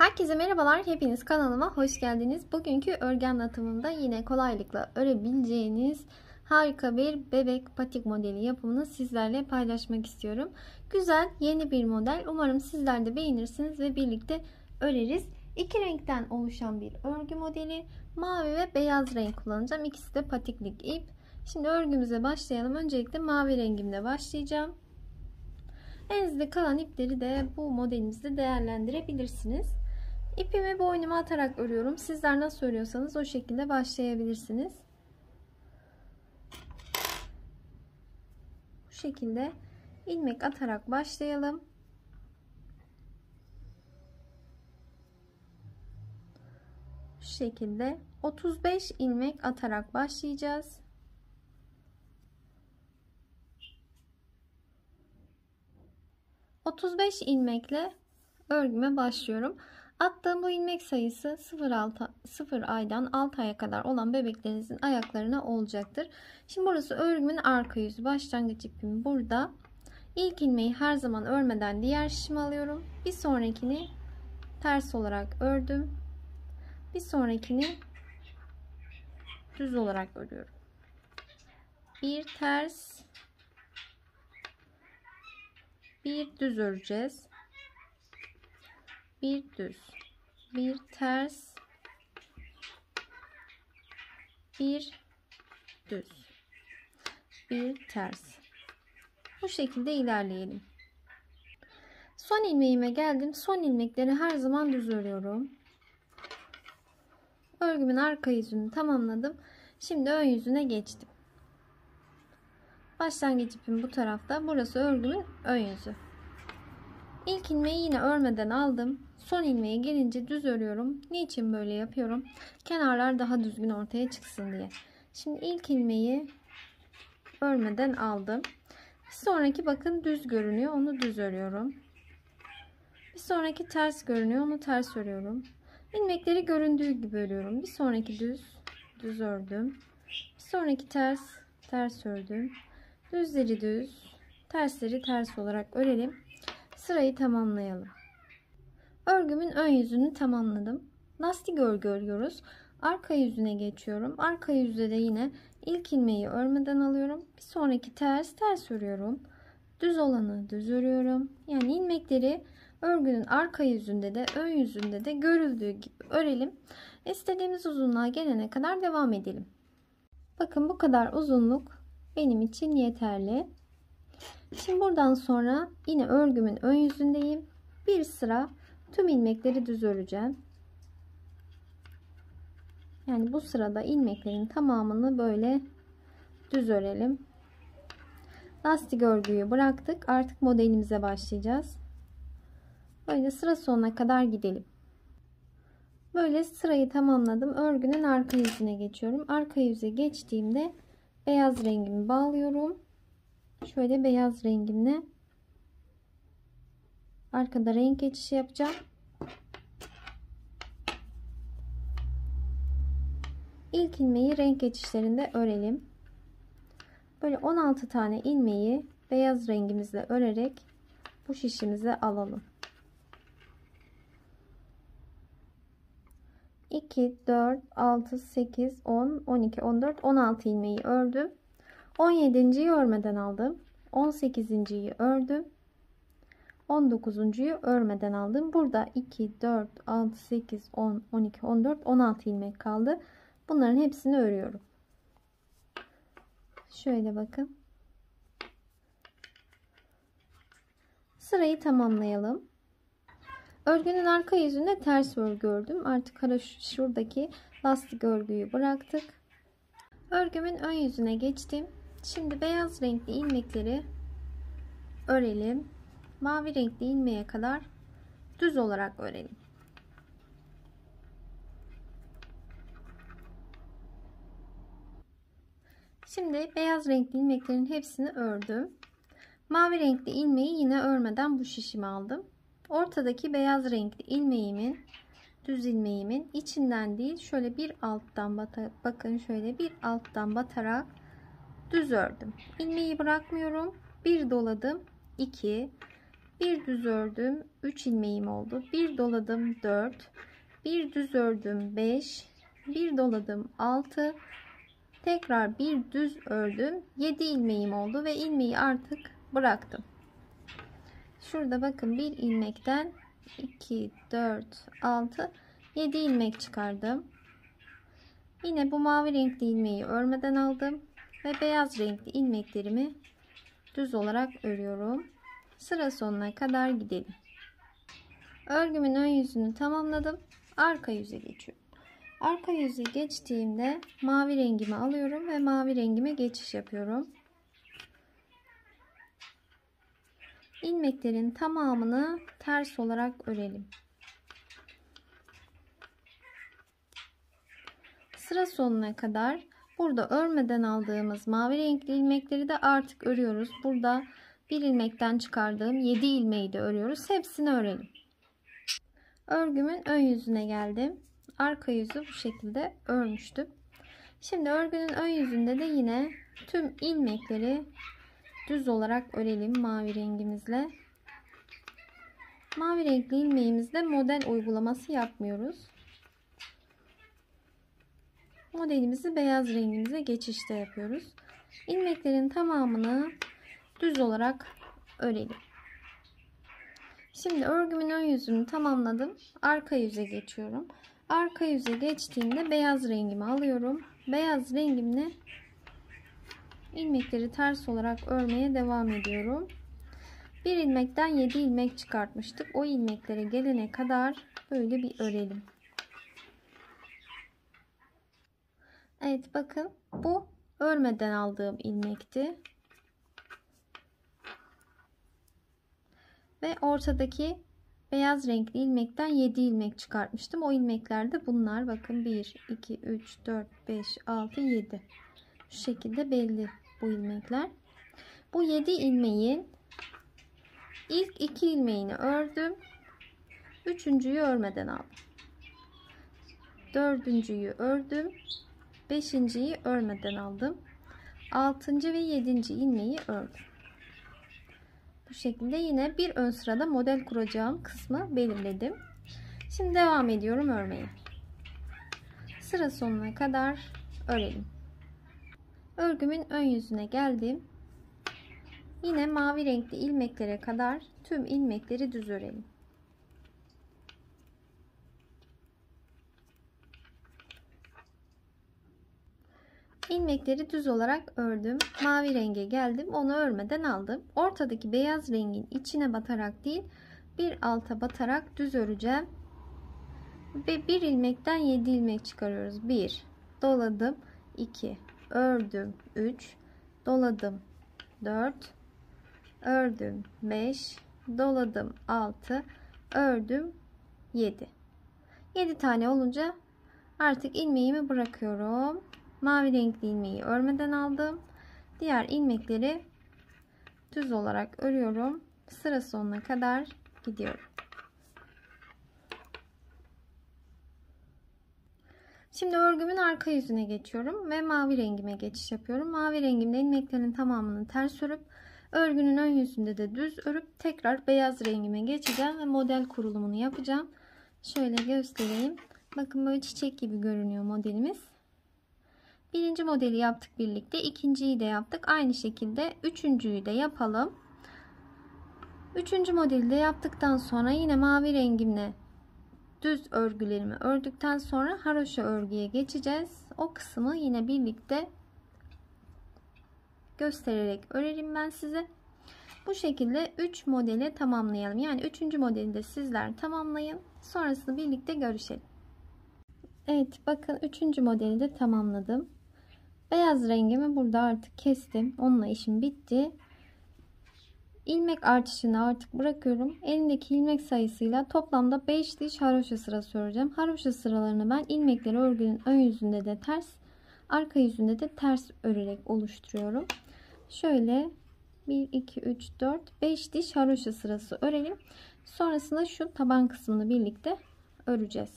Herkese merhabalar. Hepiniz kanalıma hoş geldiniz. Bugünkü örgü anlatımında yine kolaylıkla örebileceğiniz harika bir bebek patik modeli yapımını sizlerle paylaşmak istiyorum. Güzel, yeni bir model. Umarım sizler de beğenirsiniz ve birlikte öreriz. İki renkten oluşan bir örgü modeli. Mavi ve beyaz renk kullanacağım. İkisi de patiklik ip. Şimdi örgümüze başlayalım. Öncelikle mavi rengimle başlayacağım. Elinizde kalan ipleri de bu modelimizde değerlendirebilirsiniz. İpimi boynuma atarak örüyorum. Sizler nasıl örüyorsanız o şekilde başlayabilirsiniz. Bu şekilde ilmek atarak başlayalım. Bu şekilde 35 ilmek atarak başlayacağız. ...35 ilmekle örgüme başlıyorum. Attığım bu ilmek sayısı 0 aydan 6 aya kadar olan bebeklerinizin ayaklarına olacaktır. Şimdi burası örgümün arka yüzü. Başlangıç ipim burada. İlk ilmeği her zaman örmeden diğer şişime alıyorum. Bir sonrakini ters olarak ördüm. Bir sonrakini düz olarak örüyorum. Bir ters, bir düz öreceğiz. Bir düz, bir ters, bir düz, bir ters. Bu şekilde ilerleyelim. Son ilmeğime geldim. Son ilmekleri her zaman düz örüyorum. Örgümün arka yüzünü tamamladım. Şimdi ön yüzüne geçtim. Başlangıç ipim bu tarafta. Burası örgümün ön yüzü. İlk ilmeği yine örmeden aldım. Son ilmeğe gelince düz örüyorum. Niçin böyle yapıyorum? Kenarlar daha düzgün ortaya çıksın diye. Şimdi ilk ilmeği örmeden aldım. Bir sonraki bakın düz görünüyor. Onu düz örüyorum. Bir sonraki ters görünüyor. Onu ters örüyorum. İlmekleri göründüğü gibi örüyorum. Bir sonraki düz ördüm. Bir sonraki ters ördüm. Düzleri düz, tersleri ters olarak örelim. Sırayı tamamlayalım. Örgümün ön yüzünü tamamladım. Lastik örgü örüyoruz. Arka yüzüne geçiyorum. Arka yüzde de yine ilk ilmeği örmeden alıyorum. Bir sonraki ters örüyorum. Düz olanı düz örüyorum. Yani ilmekleri örgünün arka yüzünde de ön yüzünde de görüldüğü gibi örelim. İstediğimiz uzunluğa gelene kadar devam edelim. Bakın bu kadar uzunluk benim için yeterli. Şimdi buradan sonra yine örgümün ön yüzündeyim. Bir sıra tüm ilmekleri düz öreceğim. Yani bu sırada ilmeklerin tamamını böyle düz örelim. Lastik örgüyü bıraktık. Artık modelimize başlayacağız. Böyle sıra sonuna kadar gidelim. Böyle sırayı tamamladım. Örgünün arka yüzüne geçiyorum. Arka yüze geçtiğimde beyaz rengimi bağlıyorum. Şöyle beyaz rengimle arkada renk geçişi yapacağım. İlk ilmeği renk geçişlerinde örelim. Böyle 16 tane ilmeği beyaz rengimizle örerek bu şişimize alalım. 2, 4, 6, 8, 10, 12, 14, 16 ilmeği ördüm. 17.'yi örmeden aldım. 18.'yi ördüm. 19.'yu örmeden aldım. Burada 2, 4, 6, 8, 10, 12, 14, 16 ilmek kaldı. Bunların hepsini örüyorum. Şöyle bakın. Sırayı tamamlayalım. Örgünün arka yüzünde ters örgü ördüm. Artık şuradaki lastik örgüyü bıraktık. Örgümün ön yüzüne geçtim. Şimdi beyaz renkli ilmekleri örelim. Mavi renkli ilmeğe kadar düz olarak örelim. Şimdi beyaz renkli ilmeklerin hepsini ördüm. Mavi renkli ilmeği yine örmeden bu şişime aldım. Ortadaki beyaz renkli ilmeğimin, düz ilmeğimin içinden değil, şöyle bir alttan bakın şöyle bir alttan batarak düz ördüm. İlmeği bırakmıyorum. Bir doladım. 2, Bir düz ördüm, 3 ilmeğim oldu. Bir doladım 4, bir düz ördüm 5, bir doladım 6, tekrar bir düz ördüm, 7 ilmeğim oldu ve ilmeği artık bıraktım. Şurada bakın bir ilmekten 2, 4, 6, 7 ilmek çıkardım. Yine bu mavi renkli ilmeği örmeden aldım ve beyaz renkli ilmeklerimi düz olarak örüyorum. Sıra sonuna kadar gidelim. Örgümün ön yüzünü tamamladım. Arka yüze geçiyorum. Arka yüze geçtiğimde mavi rengimi alıyorum ve mavi rengime geçiş yapıyorum. İlmeklerin tamamını ters olarak örelim. Sıra sonuna kadar burada örmeden aldığımız mavi renkli ilmekleri de artık örüyoruz. Burada bir ilmekten çıkardığım 7 ilmeği de örüyoruz. Hepsini örelim. Örgümün ön yüzüne geldim. Arka yüzü bu şekilde örmüştüm. Şimdi örgünün ön yüzünde de yine tüm ilmekleri düz olarak örelim mavi rengimizle. Mavi renkli ilmeğimizde model uygulaması yapmıyoruz. Modelimizi beyaz rengimize geçişte yapıyoruz. İlmeklerin tamamını düz olarak örelim. Şimdi örgümün ön yüzünü tamamladım. Arka yüze geçiyorum. Arka yüze geçtiğimde beyaz rengimi alıyorum. Beyaz rengimle ilmekleri ters olarak örmeye devam ediyorum. Bir ilmekten 7 ilmek çıkartmıştık. O ilmeklere gelene kadar böyle bir örelim. Evet bakın bu örmeden aldığım ilmekti. Ve ortadaki beyaz renkli ilmekten 7 ilmek çıkartmıştım. O ilmekler de bunlar. Bakın 1, 2, 3, 4, 5, 6, 7. Şu şekilde belli bu ilmekler. Bu 7 ilmeğin ilk 2 ilmeğini ördüm. Üçüncüyü örmeden aldım. Dördüncüyü ördüm. Beşinciyi örmeden aldım. 6. ve 7. ilmeği ördüm. Bu şekilde yine bir ön sırada model kuracağım kısmı belirledim. Şimdi devam ediyorum örmeye. Sıra sonuna kadar örelim. Örgümün ön yüzüne geldim. Yine mavi renkli ilmeklere kadar tüm ilmekleri düz örelim. İlmekleri düz olarak ördüm. Mavi renge geldim. Onu örmeden aldım. Ortadaki beyaz rengin içine batarak değil, bir alta batarak düz öreceğim. Ve bir ilmekten 7 ilmek çıkarıyoruz. 1 doladım, 2 ördüm, 3 doladım, 4 ördüm, 5 doladım, 6 ördüm, 7. 7 tane olunca artık ilmeğimi bırakıyorum. Mavi renkli ilmeği örmeden aldım. Diğer ilmekleri düz olarak örüyorum. Sıra sonuna kadar gidiyorum. Şimdi örgümün arka yüzüne geçiyorum ve mavi rengime geçiş yapıyorum. Mavi rengimle ilmeklerin tamamını ters örüp örgünün ön yüzünde de düz örüp tekrar beyaz rengime geçeceğim ve model kurulumunu yapacağım. Şöyle göstereyim. Bakın böyle çiçek gibi görünüyor modelimiz. Birinci modeli yaptık birlikte. İkinciyi de yaptık. Aynı şekilde üçüncüyü de yapalım. Üçüncü modeli de yaptıktan sonra yine mavi rengimle düz örgülerimi ördükten sonra haroşa örgüye geçeceğiz. O kısmı yine birlikte göstererek örerim ben size. Bu şekilde 3 modeli tamamlayalım. Yani 3. modeli de sizler tamamlayın. Sonrasında birlikte görüşelim. Evet bakın 3. modeli de tamamladım. Beyaz rengimi burada artık kestim. Onunla işim bitti. İlmek artışını artık bırakıyorum. Elimdeki ilmek sayısıyla toplamda 5 diş haroşa sırası öreceğim. Haroşa sıralarını ben ilmekleri örgünün ön yüzünde de ters, arka yüzünde de ters örerek oluşturuyorum. Şöyle 1, 2, 3, 4, 5 diş haroşa sırası örelim. Sonrasında şu taban kısmını birlikte öreceğiz.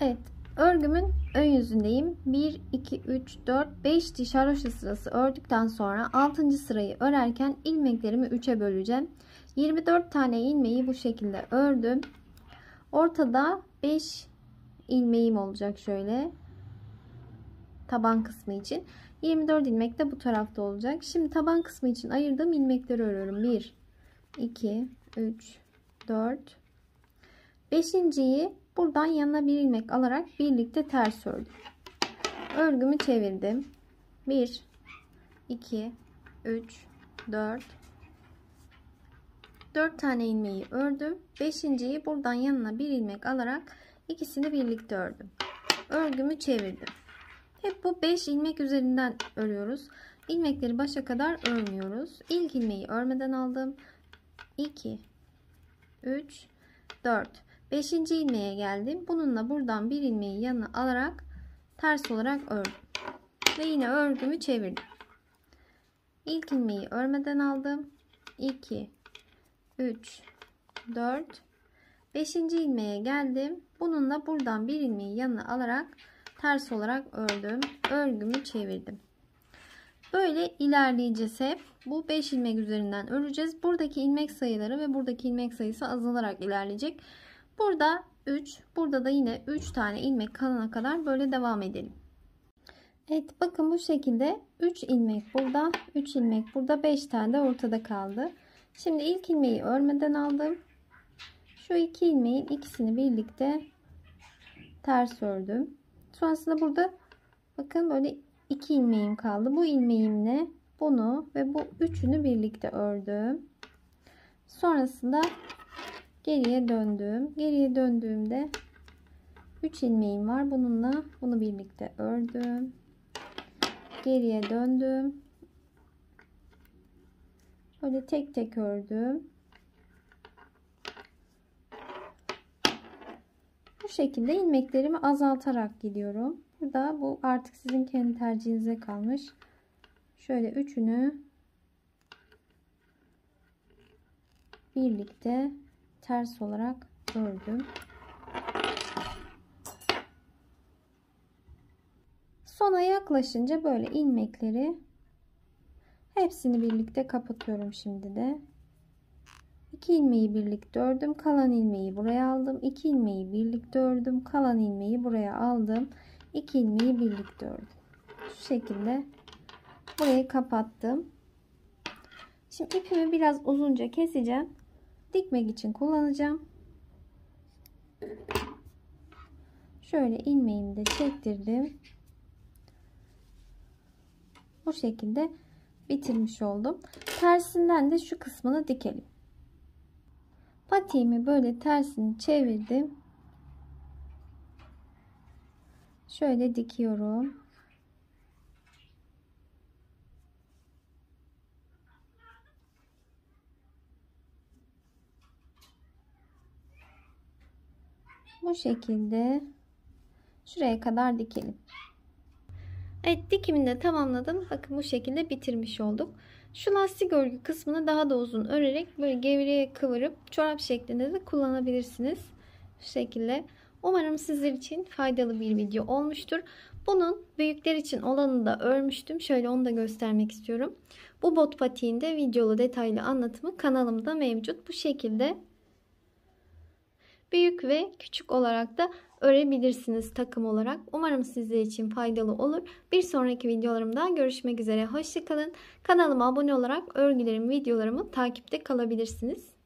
Evet, Örgümün ön yüzündeyim. 1, 2, 3, 4, 5 diş haroşa sırası ördükten sonra 6. sırayı örerken ilmeklerimi 3'e böleceğim. 24 tane ilmeği bu şekilde ördüm. Ortada 5 ilmeğim olacak şöyle. Taban kısmı için. 24 ilmek de bu tarafta olacak. Şimdi taban kısmı için ayırdığım ilmekleri örüyorum. 1, 2, 3, 4. 5.'yi buradan yanına bir ilmek alarak birlikte ters ördüm. Örgümü çevirdim. 1, 2, 3, 4. 4 tane ilmeği ördüm. 5.'yi buradan yanına bir ilmek alarak ikisini birlikte ördüm. Örgümü çevirdim. Hep bu 5 ilmek üzerinden örüyoruz. İlmekleri başa kadar örmüyoruz. İlk ilmeği örmeden aldım. 2, 3, 4. 5. ilmeğe geldim. Bununla buradan bir ilmeği yanına alarak ters olarak ördüm. Ve yine örgümü çevirdim. İlk ilmeği örmeden aldım. 2, 3, 4. 5. ilmeğe geldim. Bununla buradan bir ilmeği yanına alarak ters olarak ördüm. Örgümü çevirdim. Böyle ilerleyeceğiz hep. Bu 5 ilmek üzerinden öreceğiz. Buradaki ilmek sayıları ve buradaki ilmek sayısı azalarak ilerleyecek. Burada 3, burada da yine 3 tane ilmek kalana kadar böyle devam edelim. Evet, bakın bu şekilde 3 ilmek burada, 3 ilmek burada, 5 tane de ortada kaldı. Şimdi ilk ilmeği örmeden aldım. Şu 2 ilmeğin ikisini birlikte ters ördüm. Sonrasında burada bakın böyle 2 ilmeğim kaldı. Bu ilmeğimle bunu ve bu üçünü birlikte ördüm. Sonrasında geriye döndüm. Geriye döndüğümde 3 ilmeğim var. Bununla bunu birlikte ördüm. Geriye döndüm. Böyle tek tek ördüm. Bu şekilde ilmeklerimi azaltarak gidiyorum. Burada bu artık sizin kendi tercihinize kalmış. Şöyle üçünü birlikte ters olarak ördüm. Sona yaklaşınca böyle ilmekleri hepsini birlikte kapatıyorum şimdi de. 2 ilmeği birlikte ördüm. Kalan ilmeği buraya aldım. 2 ilmeği birlikte ördüm. Kalan ilmeği buraya aldım. 2 ilmeği birlikte ördüm. Şu şekilde burayı kapattım. Şimdi ipimi biraz uzunca keseceğim. Dikmek için kullanacağım. Şöyle ilmeğimi de çektirdim. Bu şekilde bitirmiş oldum. Tersinden de şu kısmını dikelim. Patiğimi böyle tersini çevirdim. Şöyle dikiyorum. Bu şekilde şuraya kadar dikelim. Evet, dikimini de tamamladım. Bakın bu şekilde bitirmiş olduk. Şu lastik örgü kısmını daha da uzun örerek böyle gevreye kıvırıp çorap şeklinde de kullanabilirsiniz. Şu şekilde. Umarım sizler için faydalı bir video olmuştur. Bunun büyükler için olanını da örmüştüm. Şöyle onu da göstermek istiyorum. Bu bot patiğinde videolu detaylı anlatımı kanalımda mevcut. Bu şekilde büyük ve küçük olarak da örebilirsiniz takım olarak. Umarım sizler için faydalı olur. Bir sonraki videolarımda görüşmek üzere. Hoşça kalın. Kanalıma abone olarak örgülerimi, videolarımı takipte kalabilirsiniz.